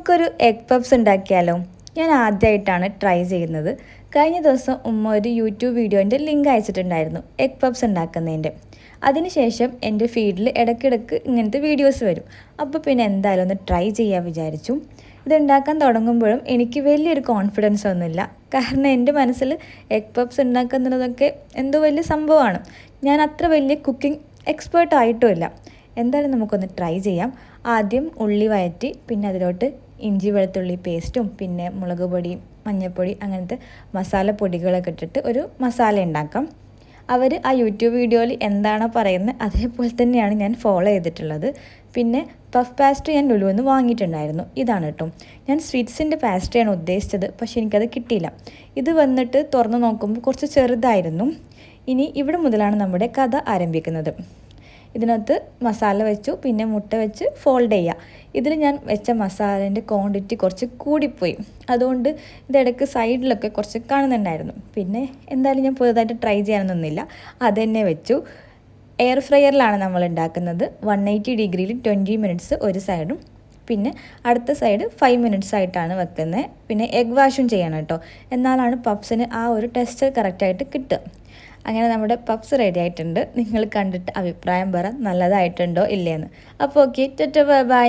നമുക്കൊരു egg puffs ഉണ്ടാക്കിയാലോ? ഞാൻ ആദ്യമായിട്ടാണ് ട്രൈ ചെയ്യുന്നത്. കഴിഞ്ഞ ദിവസം ഉമ്മ ഒരു യൂട്യൂബ് വീഡിയോൻ്റെ ലിങ്ക് അയച്ചിട്ടുണ്ടായിരുന്നു എഗ് പഫ്സ് ഉണ്ടാക്കുന്നതിൻ്റെ. അതിനുശേഷം എൻ്റെ ഫീഡിൽ ഇടയ്ക്കിടയ്ക്ക് ഇങ്ങനത്തെ വീഡിയോസ് വരും. അപ്പോൾ പിന്നെ എന്തായാലും ഒന്ന് ട്രൈ ചെയ്യാൻ വിചാരിച്ചു. ഇതുണ്ടാക്കാൻ തുടങ്ങുമ്പോഴും എനിക്ക് വലിയൊരു കോൺഫിഡൻസ് ഒന്നുമില്ല. കാരണം എൻ്റെ മനസ്സിൽ എഗ് പഫ്സ് ഉണ്ടാക്കുന്നതൊക്കെ എന്തോ വലിയ സംഭവമാണ്. ഞാൻ അത്ര വലിയ കുക്കിംഗ് എക്സ്പേർട്ട് ആയിട്ടുമില്ല. എന്തായാലും നമുക്കൊന്ന് ട്രൈ ചെയ്യാം. ആദ്യം ഉള്ളി വഴറ്റി പിന്നെ അതിലോട്ട് ഇഞ്ചി വെളുത്തുള്ളി പേസ്റ്റും പിന്നെ മുളക് പൊടി മഞ്ഞൾപ്പൊടി അങ്ങനത്തെ മസാലപ്പൊടികളൊക്കെ ഇട്ടിട്ട് ഒരു മസാല ഉണ്ടാക്കാം. അവർ ആ യൂട്യൂബ് വീഡിയോയിൽ എന്താണോ പറയുന്നത് അതേപോലെ തന്നെയാണ് ഞാൻ ഫോളോ ചെയ്തിട്ടുള്ളത്. പിന്നെ പഫ് പാസ്ട്രി ഞാൻ ലുലുവെന്ന് വാങ്ങിയിട്ടുണ്ടായിരുന്നു. ഇതാണ് കേട്ടോ. ഞാൻ സ്വീറ്റ്സിൻ്റെ പാസ്ട്രിയാണ് ഉദ്ദേശിച്ചത്, പക്ഷേ എനിക്കത് കിട്ടിയില്ല. ഇത് വന്നിട്ട് തുറന്ന് നോക്കുമ്പോൾ കുറച്ച് ചെറുതായിരുന്നു. ഇനി ഇവിടെ മുതലാണ് നമ്മുടെ കഥ ആരംഭിക്കുന്നത്. ഇതിനകത്ത് മസാല വെച്ചു, പിന്നെ മുട്ട വെച്ച് ഫോൾഡ് ചെയ്യുക. ഇതിൽ ഞാൻ വെച്ച മസാലേൻ്റെ ക്വാണ്ടിറ്റി കുറച്ച് കൂടിപ്പോയി. അതുകൊണ്ട് ഇതിടയ്ക്ക് സൈഡിലൊക്കെ കുറച്ച് കാണുന്നുണ്ടായിരുന്നു. പിന്നെ എന്തായാലും ഞാൻ പുതുതായിട്ട് ട്രൈ ചെയ്യാനൊന്നുമില്ല, അത് തന്നെ വെച്ചു. എയർ ഫ്രയറിലാണ് നമ്മൾ ഉണ്ടാക്കുന്നത്. 180 ഡിഗ്രിയിൽ 20 മിനിറ്റ്സ് ഒരു സൈഡും പിന്നെ അടുത്ത സൈഡ് 5 മിനിറ്റ്സ് ആയിട്ടാണ് വെക്കുന്നത്. പിന്നെ എഗ് വാഷും ചെയ്യണം കേട്ടോ, എന്നാലാണ് പപ്സിന് ആ ഒരു ടെക്സ്ചർ കറക്റ്റായിട്ട് കിട്ടുക. അങ്ങനെ നമ്മുടെ പപ്സ് റെഡി ആയിട്ടുണ്ട്. നിങ്ങൾ കണ്ടിട്ട് അഭിപ്രായം പറ, നല്ലതായിട്ടുണ്ടോ ഇല്ലയെന്ന്. അപ്പോൾ ഓക്കെ, ബൈ.